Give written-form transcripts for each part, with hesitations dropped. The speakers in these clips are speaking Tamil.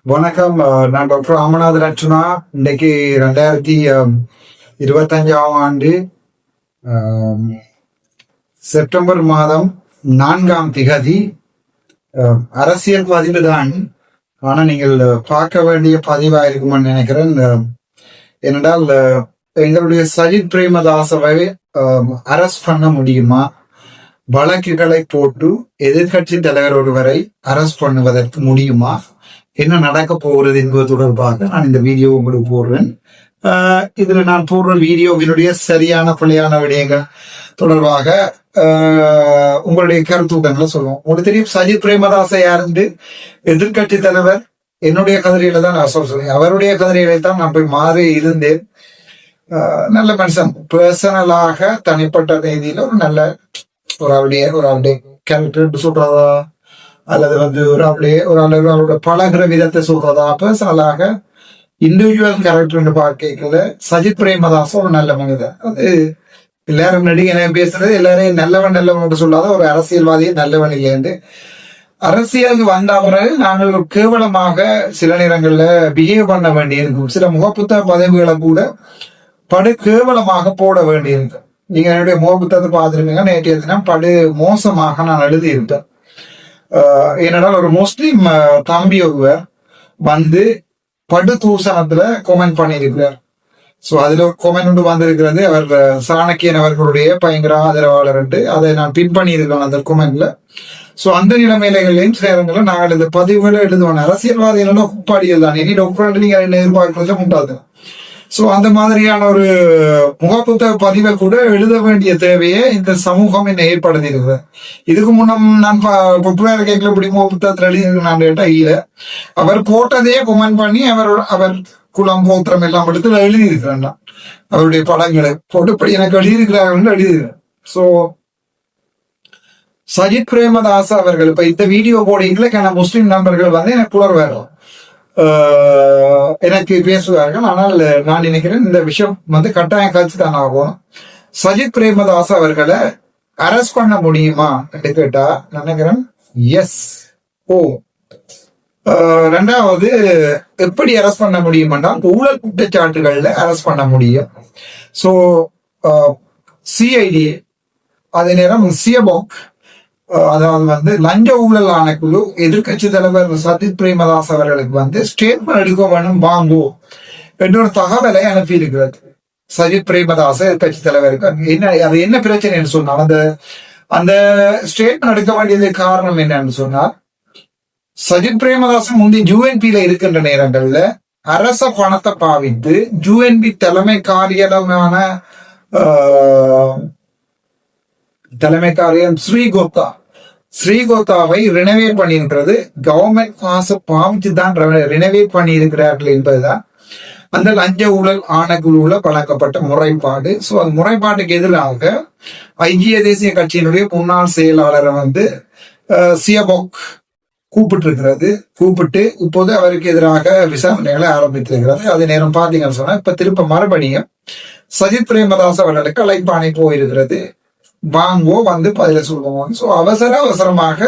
வணக்கம். நான் டாக்டர் ராமநாதன் அர்ச்சுனா. இன்னைக்கு 2025ஆம் ஆண்டு செப்டம்பர் மாதம் 4ஆம் திகதி. அரசியல் பதிவு தான், ஆனா நீங்கள் பார்க்க வேண்டிய பதிவா இருக்குமென்னு நினைக்கிறேன். ஏனென்றால் எங்களுடைய சஜித் பிரேமதாசவை அரஸ்ட் பண்ண முடியுமா, வழக்குகளை போட்டு எதிர்கட்சி தலைவர் ஒருவரை அரஸ்ட் பண்ணுவதற்கு முடியுமா, என்ன நடக்க போகிறது என்பது தொடர்பாக நான் இந்த வீடியோ உங்களுக்கு போடுறேன். இதுல நான் போடுற வீடியோவினுடைய சரியான பிள்ளையான விடயங்கள் தொடர்பாக உங்களுடைய கருத்தூட்டங்களை சொல்லுவோம். உங்களுக்கு தெரியும் சஜித் பிரேமதாச யாருண்டு, எதிர்கட்சி தலைவர். என்னுடைய கதிரையில தான் நான் சொல்றேன், அவருடைய கதிரையில தான் நான் போய் மாறி இருந்தேன். நல்ல மனுஷன், பர்சனலாக தனிப்பட்ட ரீதியில ஒரு நல்ல ஒரு அவருடைய கேரக்டர் சொல்றதா, அல்லது அவரோட பழகிற விதத்தை சொல்றதா, பர்சனலாக இண்டிவிஜுவல் கேரக்டர் பார்க்கல சஜித் பிரேமதாசம் ஒரு நல்ல மனிதன். அது எல்லாரும் நடிகை பேசுறது எல்லாரையும் நல்லவன் சொல்லாத ஒரு அரசியல்வாதியை நல்லவன் இல்லைன்னு. அரசியலுக்கு வந்த பிறகு நாங்கள் கேவலமாக சில நேரங்கள்ல பிஹேவ் பண்ண வேண்டியிருக்கும். சில முகப்புத்தக பதவிகளை கூட படு கேவலமாக போட வேண்டியிருக்கு. நீங்க என்னுடைய முகப்புத்தகத்தை பார்த்துருப்பீங்க. நேற்றைய தினம் படு மோசமாக நான் எழுதியிருக்கேன். ஏனென்றால் ஒரு முஸ்லிம் தம்பி ஒருவர் வந்து படு தூசணத்துல கொமெண்ட் பண்ணியிருக்கிறார். சோ அதுல ஒரு கொமெண்ட் ஒன்று வந்திருக்கிறது, அவர் சாணக்கியன் அவர்களுடைய பயங்கர ஆதரவாளர் என்று. அதை நான் பின் பண்ணியிருக்கேன் அந்த கொமெண்ட்ல. சோ அந்த நிலைமையிலையும் சேரங்களும் நாங்கள் இந்த பதிவுகளை எழுதுவோம். அரசியல்வாதிகளோட குப்பாடிகள் தான், இனி டாக்டர் நீங்க என்ன எதிர்பார்க்கறது உண்டாது. சோ அந்த மாதிரியான ஒரு முகப்புத்தக பதிவை கூட எழுத வேண்டிய தேவையை இந்த சமூகம் என்ன ஏற்படுத்தி இருக்குது. இதுக்கு முன்னம் நான் புப்புவேர் கேட்கல இப்படி முகப்புத்தகத்தில் எழுதியிருக்கேன் கேட்டா இல்ல, அவர் போட்டதையே கொமெண்ட் பண்ணி அவர் குளம் கோத்திரம் எல்லாம் எடுத்து எழுதியிருக்கிறேன். அவருடைய படங்களை போட்டு இப்படி எனக்கு எழுதியிருக்கிறார்கள் எழுதியிருக்கிறேன். சோ சஜித் பிரேமதாஸ் அவர்கள் இப்ப இந்த வீடியோ போடுறீங்களே, முஸ்லிம் நண்பர்கள் வந்து எனக்கு குளர் வேறும் எனக்கு பேசுவார்கள். ஆனால் நான் நினைக்கிறேன் இந்த விஷயம் வந்து கட்டாயம் கழிச்சு தான் ஆகும். சஜித் பிரேமதாஸ் அவர்களை அரெஸ்ட் பண்ண முடியுமா என்று கேட்டா நினைக்கிறேன் எஸ். ரெண்டாவது, எப்படி அரெஸ்ட் பண்ண முடியும்னா ஊழல் குற்றச்சாட்டுகள்ல அரெஸ்ட் பண்ண முடியும். சோ சிஐடி, அதே நேரம் சியபோக், அதாவது வந்து லஞ்ச ஊழல் ஆணைக்குழு எதிர்கட்சி தலைவர் சஜித் பிரேமதாஸ் அவர்களுக்கு வந்து ஸ்டேட்மெண்ட் எடுக்க வேணும் வாங்கோ என்ற ஒரு தகவலை அனுப்பி இருக்கிறது. சஜித் பிரேமதாஸ் எதிர்கட்சி தலைவருக்கு அது என்ன பிரச்சனைன்னு சொன்னால், அந்த ஸ்டேட்மெண்ட் எடுக்க வேண்டியது காரணம் என்னன்னு சொன்னால், சஜித் பிரேமதாஸ் முந்தி யூஎன்பியில இருக்கின்ற நேரங்கள்ல அரச பணத்தை பாவித்து யூஎன்பி தலைமை காரியம் ஸ்ரீகோத்தாவை ரினோவேட் பண்ணின்றது. கவர்மெண்ட் காசு பாவிச்சு தான் ரினோவேட் பண்ணி இருக்கிறார்கள் என்பதுதான் அந்த லஞ்ச ஊழல் ஆணைக்குழுல வழங்கப்பட்ட முறைப்பாடு. சோ அந்த முறைப்பாட்டுக்கு எதிராக ஐக்கிய தேசிய கட்சியினுடைய முன்னாள் செயலாளரை வந்து சியபோக் கூப்பிட்டு இப்போது அவருக்கு எதிராக விசாரணைகளை ஆரம்பித்திருக்கிறது. அதே நேரம் பாத்தீங்கன்னு சொன்னா இப்ப திருப்ப மறுபடியும் சஜித் பிரேமதாஸ் அவர்களுக்கு அழைப்பாணை போயிருக்கிறது, வாங்கோ வந்து பதில சொல்லுவோம். சோ அவசரமாக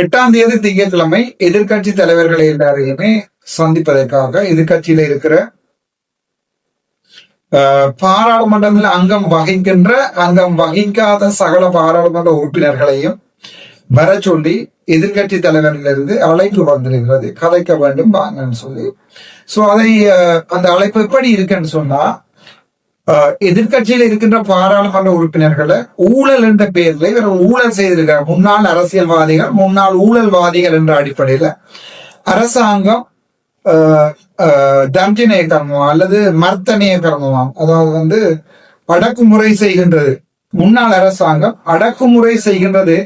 8ஆம் தேதி திங்கட்கிழமை எதிர்கட்சி தலைவர்களை எல்லாரையுமே சந்திப்பதற்காக எதிர்கட்சியில இருக்கிற பாராளுமன்றத்தில் அங்கம் வகிக்காத சகல பாராளுமன்ற உறுப்பினர்களையும் வர சொல்லி எதிர்கட்சி தலைவர்களிலிருந்து அழைப்பு வந்திருக்கிறது, கதைக்க வேண்டும் வாங்கன்னு சொல்லி. சோ அந்த அழைப்பு எப்படி இருக்குன்னு சொன்னா, எதிர்கட்சியில் இருக்கின்ற பாராளுமன்ற உறுப்பினர்களை ஊழல் என்ற பெயர்ல இவர் ஊழல் செய்திருக்கிறார். முன்னாள் அரசியல்வாதிகள், முன்னாள் ஊழல்வாதிகள் என்ற அடிப்படையில அரசாங்கம் தண்டனை கர்மம் அல்லது மர்த்தனைய கர்மம், அதாவது வந்து அடக்குமுறை செய்கின்றது. முன்னாள் அரசாங்கம் அடக்குமுறை செய்கின்றது.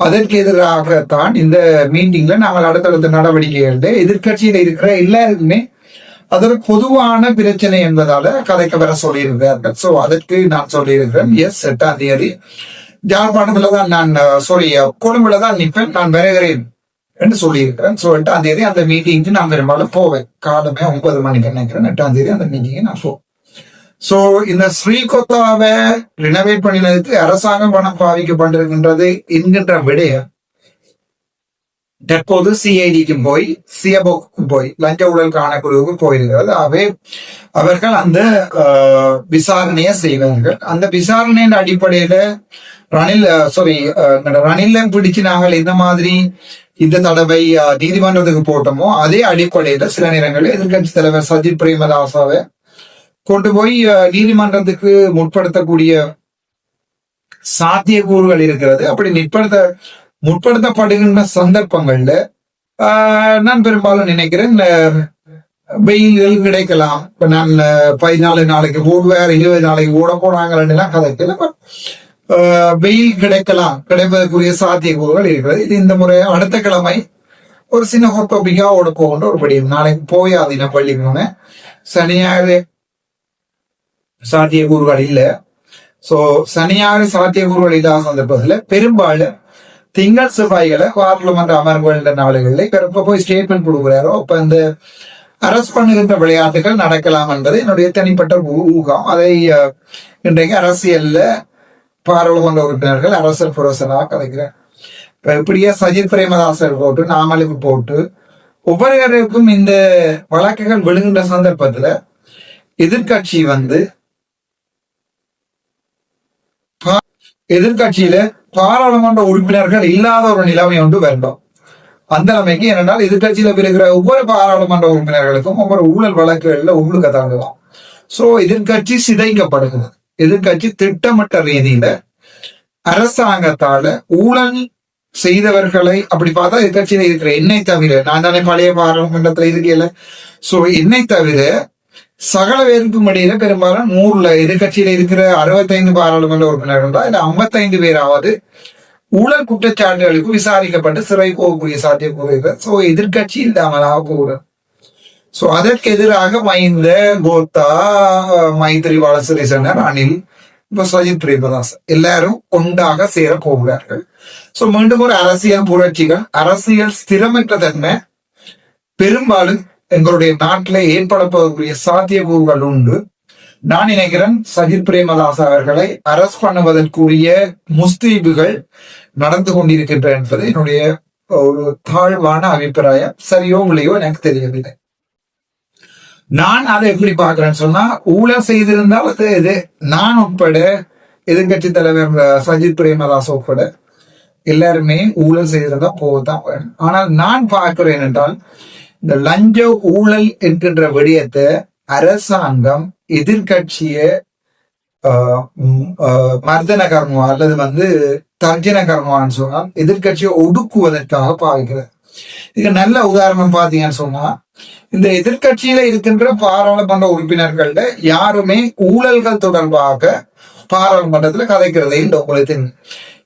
அதற்கு எதிராகத்தான் இந்த மீட்டிங்ல நாங்கள் அடுத்தடுத்த நடவடிக்கைகள் எதிர்கட்சியில இருக்கிற எல்லாருக்குமே அது ஒரு பொதுவான பிரச்சனை என்பதால கதைக்க வர சொல்லியிருக்கிறார்கள். சோ அதற்கு நான் சொல்லியிருக்கிறேன் எஸ் 8ஆம் தேதி ஜாழ்ப்பாணத்துல தான் நான் கொழும்புல தான் நிற்பேன், நான் வருகிறேன் என்று சொல்லியிருக்கிறேன். சோ 8ஆம் தேதி அந்த மீட்டிங்க்கு நான் பெரும்பாலும் போவேன். காலமே 9 மணிக்கு நினைக்கிறேன் 8ஆம் தேதி அந்த மீட்டிங்கை நான் போவேன். சோ இந்த ஸ்ரீகோத்தாவை ரினோவேட் பண்ணினதுக்கு அரசாங்கம் பணம் பாவிக்கப்பட்டிருக்கின்றது என்கின்ற விடயம் தற்போது சிஐடிக்கும் போய் சிஎபோக்கும் போய் லஞ்ச ஊழல் காணக்குழுவுக்கு போயிருக்கிறது. அவர்கள் அந்த விசாரணையை செய்வார்கள். அந்த விசாரணையின் அடிப்படையில ரணில பிடிச்சு நாங்கள் இந்த மாதிரி இந்த தடவை நீதிமன்றத்துக்கு போட்டோமோ அதே அடிப்படையில சில நேரங்களில் எதிர்கட்சி தலைவர் சஜித் பிரேமதாசாவை கொண்டு போய் நீதிமன்றத்துக்கு முற்படுத்தக்கூடிய சாத்தியக்கூறுகள் இருக்கிறது. அப்படி முற்படுத்தப்படுகின்ற சந்தர்ப்பங்கள்ல நான் பெரும்பாலும் நினைக்கிறேன் வெயில்கள் கிடைக்கலாம். இப்ப நான் 14 நாளைக்கு ஓடுவார், 20 நாளைக்கு ஓட போறாங்கன்னு கதைக்கல. வெயில் கிடைப்பதற்குரிய சாத்தியக்கூறுகள் இருக்கிறது. இது இந்த முறை அடுத்த கிழமை ஒரு சின்ன ஹோட்டோபிக்கா ஓட போகின்ற ஒரு படியும். நாளைக்கு போயாதீன பள்ளிக்கணும்னு சனியாக சாத்தியக்கூறுகள் இல்லை. சோ சனியாக சாத்தியக்கூறுகள் இல்லாத சந்தர்ப்பத்துல பெரும்பாலும் திங்கள் செவ்வாய்களை பார்லிமெண்ட் அமர்வுகள் நாடுகளில் இப்ப போய் ஸ்டேட்மெண்ட் கொடுக்குறாரோ அப்ப இந்த அரசு பண்ணுகின்ற விளையாட்டுகள் நடக்கலாம் என்பது என்னுடைய தனிப்பட்ட ஊகம். அதை இன்றைக்கு அரசியல்ல பாராளுமன்ற உறுப்பினர்கள் அரசர் புரசலாக கலைக்கிறேன். இப்ப இப்படியே சஜித் பிரேமதாசர் போட்டு நாமலுக்கு போட்டு ஒவ்வொருவருக்கும் இந்த வழக்குகள் விழுகின்ற சந்தர்ப்பத்துல எதிர்கட்சியில பாராளுமன்ற உறுப்பினர்கள் இல்லாத ஒரு நிலைமை ஒன்று வேண்டும். அந்த நிலைமைக்கு என்னென்றால் எதிர்கட்சியில இருக்கிற ஒவ்வொரு பாராளுமன்ற உறுப்பினர்களுக்கும் ஒவ்வொரு ஊழல் வழக்குகள்ல உள்ளுக்க தாங்கலாம். சோ எதிர்கட்சி சிதைக்கப்படுகிறது. எதிர்கட்சி திட்டமிட்ட ரீதியில அரசாங்கத்தால ஊழல் செய்தவர்களை அப்படி பார்த்தா எதிர்கட்சியில இருக்கிற என்னை தவிர, நான் தானே பழைய பாராளுமன்றத்துல இருக்கல, சோ என்னை தவிர சகல பேருக்கும் இடையில பெரும்பாலும் 100 எதிர்கட்சியில இருக்கிற 65 பாராளுமன்ற உறுப்பினர்கள் தான், இல்ல 55 பேராவது ஊழல் குற்றச்சாட்டுகளுக்கு விசாரிக்கப்பட்டு சிறை போகக்கூடிய சாத்தியக்கூறுகள். சோ எதிர்கட்சி இல்லாமலாக போகிறது. சோ அதற்கு எதிராக மைந்த கோத்தா, மைத்ரிபால சிறிசேன, ரணில், இப்ப சஜித் பிரேமதாஸ் எல்லாரும் ஒன்றாக சேர போகிறார்கள். சோ மீண்டும் ஒரு அரசியல் புரட்சிகள், அரசியல் ஸ்திரமற்ற தன்மை பெரும்பாலும் எங்களுடைய நாட்டில ஏற்படக்கூடிய சாத்தியக்கூறுகள் உண்டு. நான் நினைக்கிறேன் சஜித் பிரேமதாஸ் அவர்களை அரஸ்ட் பண்ணுவதற்குரிய முஸ்தீபுகள் நடந்து கொண்டிருக்கின்றன என்பது என்னுடைய ஒரு தாழ்வான அபிப்பிராயம். சரியோ இல்லையோ எனக்கு தெரியவில்லை. நான் அதை எப்படி பார்க்கிறேன்னு சொன்னா, ஊழல் செய்திருந்தால் இது நான் உட்பட எதிர்கட்சி தலைவர் சஜித் பிரேமதாஸ் உட்பட எல்லாருமே ஊழல் செய்திருந்தா போகத்தான் வேணும். ஆனால் நான் பார்க்கிறேன் என்றால் இந்த லஞ்ச ஊழல் என்கின்ற விடயத்தை அரசாங்கம் எதிர்கட்சிய மர்தன கர்மம் அல்லது தர்ஜன கர்மான்னு சொன்னால் எதிர்கட்சியை ஒடுக்குவதற்காக பாவிக்கிறது. இது நல்ல உதாரணம் பாத்தீங்கன்னு சொன்னா, இந்த எதிர்கட்சியில இருக்கின்ற பாராளுமன்ற உறுப்பினர்கள்ட யாருமே ஊழல்கள் தொடர்பாக பாராளுமன்றத்துல கதைக்கிறதே இல்லை. உங்களுக்கு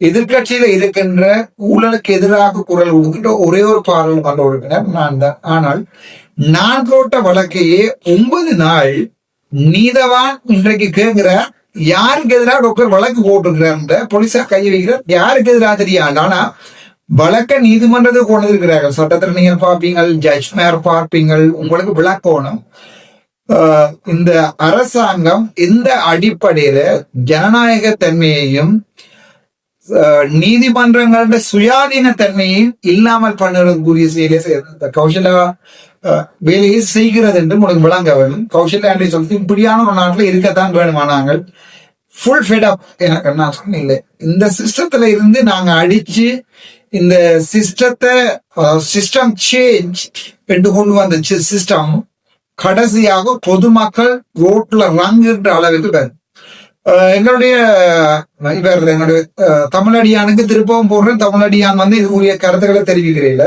எதிர்கட்சியில இருக்கின்ற ஊழலுக்கு எதிராக குரல் கொடுக்கின்ற ஒரே ஒரு பாராளுமன்ற உறுப்பினர் நான் தான். ஆனால் நான் போட்ட வழக்கையே 9 நாள் நீதவான் இன்றைக்கு கேட்கிறார், யாருக்கு எதிராக டாக்டர் வழக்கு போட்டிருக்கிறார், போலீஸா கை வைக்கிறார், யாருக்கு எதிராக தெரியாது. ஆனா வழக்க நீதிமன்றத்துக்கு கொண்டு இருக்கிறார்கள். சட்டத்தில் நீங்கள் பார்ப்பீங்கள், ஜட்ஜ் மேர் பார்ப்பீங்கள், உங்களுக்கு விளக்கணும். இந்த அரசாங்கம் இந்த அடிப்படையில ஜனநாயக தன்மையையும் நீதிமன்றங்களோட சுயாதீன தன்மையையும் இல்லாமல் பண்ணுறதுக்குரிய செயலை கௌசல்யா வேலையை செய்கிறது என்று உங்களுக்கு விளங்க வேணும். கௌசல்யா என்று சொல்லி இப்படியான ஒரு நாட்டில் இருக்கத்தான் வேணுமா? நாங்கள் ஃபுல் ஃபெட் அப் எனக்கு என்ன இல்லை. இந்த சிஸ்டத்துல இருந்து நாங்க அடிச்சு இந்த சிஸ்டம் சேஞ்ச் என்று கொண்டு வந்த சிஸ்டம் கடைசியாக பொதுமக்கள் ரோட்ல ரங்குன்ற அளவுக்கு வரும். எங்களுடைய தமிழடியானுக்கு திருப்பவும் போடுறேன். தமிழடியான் இதுக்குரிய கருத்துக்களை தெரிவிக்கிறீங்கள.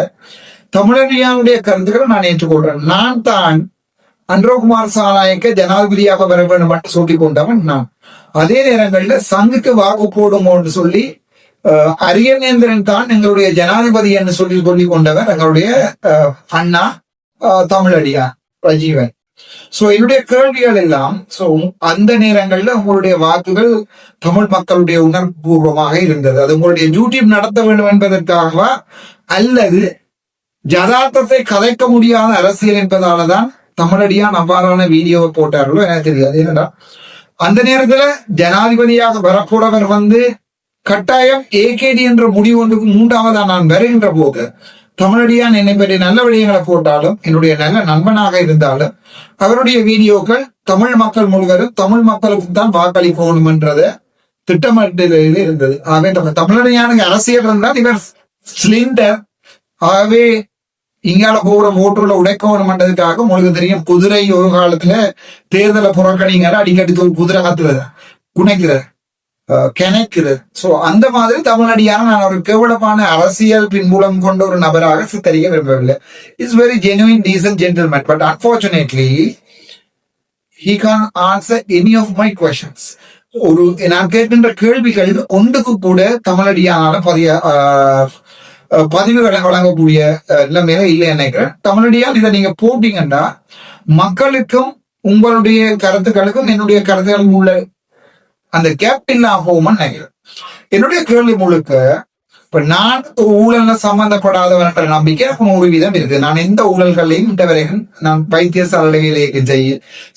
தமிழடியானுடைய கருத்துக்களை நான் ஏற்றுக்கொள்றேன். நான் தான் அன்றோகுமார் சாநாயக்க ஜனாதிபதியாக வர வேண்டும் என்று சொல்லிக் கொண்டவன் நான். அதே நேரங்களில் சங்குக்கு வாக்கு போடுமோன்னு சொல்லி அரியநேந்திரன் தான் எங்களுடைய ஜனாதிபதி என்று சொல்லி கொண்டவர் எங்களுடைய அண்ணா தமிழடியான் ரஜீவன். சோ என்னுடைய கேள்விகள் எல்லாம் அந்த நேரங்கள்ல உங்களுடைய வாக்குகள் தமிழ் மக்களுடைய உணர்வுபூர்வமாக இருந்தது. அது உங்களுடைய யூடியூப் நடத்த வேண்டும் என்பதற்காகவா அல்லது யதார்த்தத்தை கதைக்க முடியாத அரசியல் என்பதாலதான் தமிழடியான் அவ்வாறான வீடியோவை போட்டார்களோ எனக்கு தெரியாது. ஏன்னா அந்த நேரத்துல ஜனாதிபதியாக வரக்கூடவர் கட்டாயம் ஏகேடி என்ற முடிவு ஒன்றுக்கு 3ஆவதா நான் வருகின்ற போது தமிழடியான் என்னை பற்றி நல்ல விடயங்களை போட்டாலும், என்னுடைய நல்ல நண்பனாக இருந்தாலும், அவருடைய வீடியோக்கள் தமிழ் மக்கள் முழுவதும் தமிழ் மக்களுக்கு தான் வாக்களிக்கணும் என்றத திட்டமிட்டதில் இருந்தது. ஆகவே தமிழடியானுக்கு அரசியல் இருந்தால் இவர் சிலிண்டர். ஆகவே இங்கால போகிற ஓட்டுல உடைக்கணும் பண்றதுக்காக உங்களுக்கு தெரியும், குதிரை ஒரு காலத்துல தேர்தலை புறக்கணிங்கிற அடிக்கடி குதிரை காத்துறது, குணைக்கிறது, கிணைக்கிறது. சோ அந்த மாதிரி தமிழடியான நான் ஒரு கேவலமான அரசியல் பின்புலம் கொண்ட ஒரு நபராக சித்தரிக்க விரும்பவில்லை. It's very genuine decent gentleman. But unfortunately he can't answer any of my questions. ஒரு நான் கேட்கின்ற கேள்விகள் ஒன்றுக்கு கூட தமிழடியானால பதிவுகளை வழங்கக்கூடிய நிலைமையில இல்லை நினைக்கிறேன். தமிழடியால் இதை நீங்க போட்டீங்கன்னா மக்களுக்கும் உங்களுடைய கருத்துக்களுக்கும் என்னுடைய கருத்துக்களும் உள்ள அந்த கேப் இல்லாம நினைக்கிறேன். என்னுடைய கேள்வி முழுக்க, இப்ப நான் ஊழல்ல சம்பந்தப்படாதவன்ற நம்பிக்கை எனக்கு 100% இருக்கு. நான் எந்த ஊழல்களையும் இந்த வரைக்கும் நான் வைத்தியசாலையிலேயே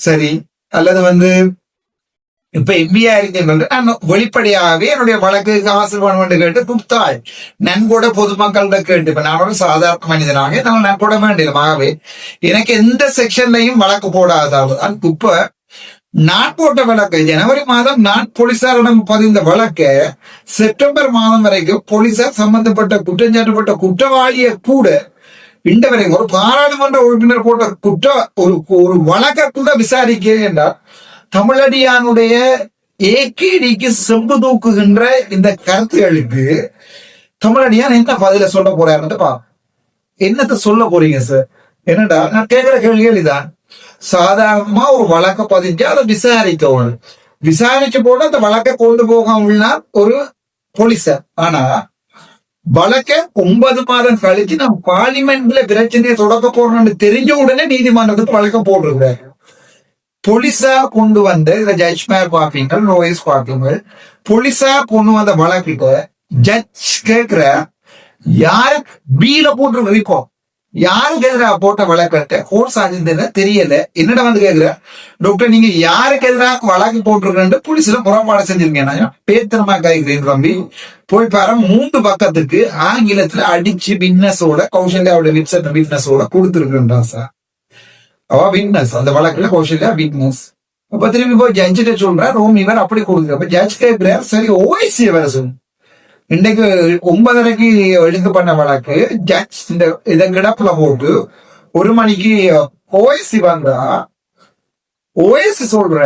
சரி, அல்லது இப்ப எம்பியா இருக்கேன் வெளிப்படையாகவே என்னுடைய வழக்கு காசு வேணும் கேட்டு கொடுத்தாள். நன்கொடை பொதுமக்கள்கிட்ட கேட்டு, இப்ப நான் ஒரு சாதாரண மனிதனாக நான் நன்கொடை வேண்டியமாகவே எனக்கு எந்த செக்ஷன்லையும் வழக்கு போடாதான். இப்ப நான் போட்ட வழக்கு ஜனவரி மாதம் நான் போலீசாரிடம் பதிந்த வழக்க செப்டம்பர் மாதம் வரைக்கும் போலீசார் சம்பந்தப்பட்ட குற்றஞ்சாட்டப்பட்ட குற்றவாளியை கூட இந்த வரைக்கும் ஒரு பாராளுமன்ற உறுப்பினர் போட்ட ஒரு வழக்க கூட விசாரிக்க என்றால் தமிழடியானுடைய ஏகேடிக்கு செம்பு தூக்குகின்ற இந்த கருத்துகளுக்கு தமிழடியான் என்ன பதில சொல்ல போறாருன்னு பா. என்னத்த சொல்ல போறீங்க சார்? என்னடா நான் கேட்கிற கேள்விகள் இதான். சாதாரணமா ஒரு வழக்க பதிஞ்சு அதை விசாரிக்கணும். விசாரிச்சு போட்டு அந்த வழக்கை கொண்டு போகாமல்னா ஒரு போலீஸார். ஆனா வழக்க 9 மாதம் கழிச்சு நான் பார்லிமெண்ட்ல பிரச்சனையை தொடக்க போறோம்னு தெரிஞ்ச உடனே நீதிமன்றத்துக்கு வழக்க போட்டிருக்கிறாரு. போலீஸா கொண்டு வந்து இந்த ஜட்ஜ்மேர் பார்ப்பீங்க, லோயர்ஸ் பார்ப்பீங்க. போலீஸா கொண்டு வந்த வழக்கிட்ட ஜட்ஜ் கேட்கிற யாருக்கு பீல போட்டு இப்போ யாருக்கு எதிராக போட்ட வழக்கிட்ட கோர்ஸ் ஆகுதுன்னு தெரியல. என்னடா கேக்குற டாக்டர், நீங்க யாருக்கு எதிராக வழக்கு போட்டிருக்கேன் போலீஸ்ல முறைப்பாடு செஞ்சிருக்கேன். பேத்தனமா கைக்கிறேன் தம்பி, போய் பாரு 3 பக்கத்துக்கு ஆங்கிலத்துல அடிச்சு விட்னஸோட கௌசல்யாவோட விட்னஸோட கொடுத்துருக்கேன்டா சார். அவ விட்னஸ், அந்த வழக்குல கௌசல்யா விட்னஸ். அப்ப திரும்பி போய் ஜட்ஜிட்ட சொல்ற ரோம் இவர் அப்படி கொடுக்குற. ஜட்ஜ் கேட்கிறார், சரி ஓய்சி வர சொல்லு. இன்னைக்கு 9:30 எழுந்து பண்ண வழக்கு ஜட்ஜ் இந்த இதை கிடப்புல போட்டு 1 மணிக்கு ஓய்சி வந்தா ஓய்சி சொல்ற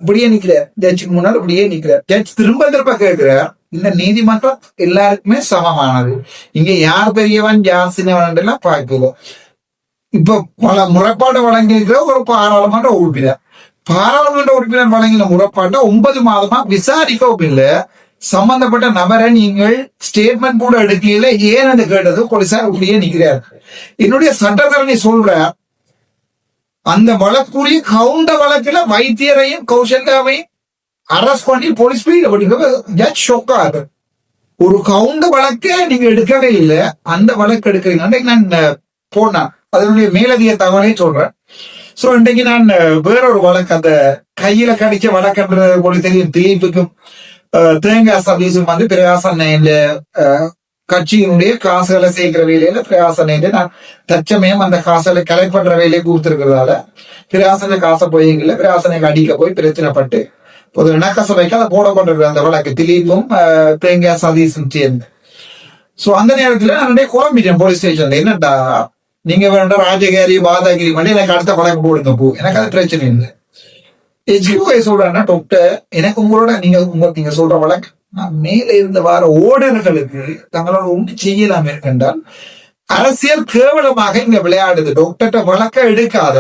இப்படியே நிக்கிற ஜட்ஜுக்கு முன்னாடி இப்படியே நிக்கிற. ஜட்ஜ் திரும்ப கேட்கிற, இந்த நீதிமன்றம் எல்லாருக்குமே சமமானது, இங்க யார் பெரியவன் யார் சின்னவன் எல்லாம் பார்க்கல. இப்ப பல முறைப்பாடு வழங்கியிருக்கிற ஒரு பாராளுமன்ற உறுப்பினர் வழங்கின முறைப்பாட்டை 9 மாதமா விசாரிக்கவும் இல்லை. சம்பந்தப்பட்ட நபரை நீங்கள் ஸ்டேட்மெண்ட் கூட எடுக்கல. ஏன் என்று கேட்டது போலீசார் இப்படியே நிக்கிறார். என்னுடைய சட்டத்தரணி சொல்ற அந்த வழக்குரிய கவுண்ட வழக்குல வைத்தியரையும் கௌசல்யாவையும் அரெஸ்ட் பண்ணி போலீஸ் ஜட்ஜ் ஷோக்காரு. ஒரு கவுண்ட வழக்கை நீங்க எடுக்கவே இல்லை, அந்த வழக்கு எடுக்கிறீங்க. நான் போனேன், அதனுடைய மேலதிக தகவலை சொல்றேன். சோ இன்றைக்கு நான் வேறொரு வழக்கு, அந்த கையில கடிச்ச வழக்குன்றது போல தெரியும். திலீப்புக்கும் தேங்காய் சர்வீஸும் பிரகாசன் கட்சியினுடைய காசுகளை சேர்க்கிற வேலையில பிரகாசன் நான் தச்சமயம் அந்த காசுகளை கலெக்ட் பண்ற வேலையை கொடுத்திருக்கிறதால பிரகாசன காசை போய்ல பிரகாசனை அடிக்க போய் பிரச்சனைப்பட்டு ஒரு இணக்கசபைக்கு அதை போடப்பட்டிருக்கிற அந்த வழக்கு திலீப்பும் தேங்காய் சதீஷும் சேர்ந்து. சோ அந்த நேரத்துல நான் குழம்பிட்டேன் போலீஸ் ஸ்டேஷன்ல. என்னடா நீங்க வேண்ட ராஜகாரி பாதாகிரி பண்ணி எனக்கு அடுத்த வழக்கு போடுங்க போ, எனக்கு அது பிரச்சனை இல்லை. சொல்றேன்னா டாக்டர், எனக்கு உங்களோட நீங்க சொல்ற வழக்கு மேல இருந்த வார ஓடர்களுக்கு தங்களோட ஒன்று செய்யலாம் இருக்கின்றால் அரசியல் கேவலமாக இங்க விளையாடுது. டாக்டர்கிட்ட வழக்க எடுக்காத,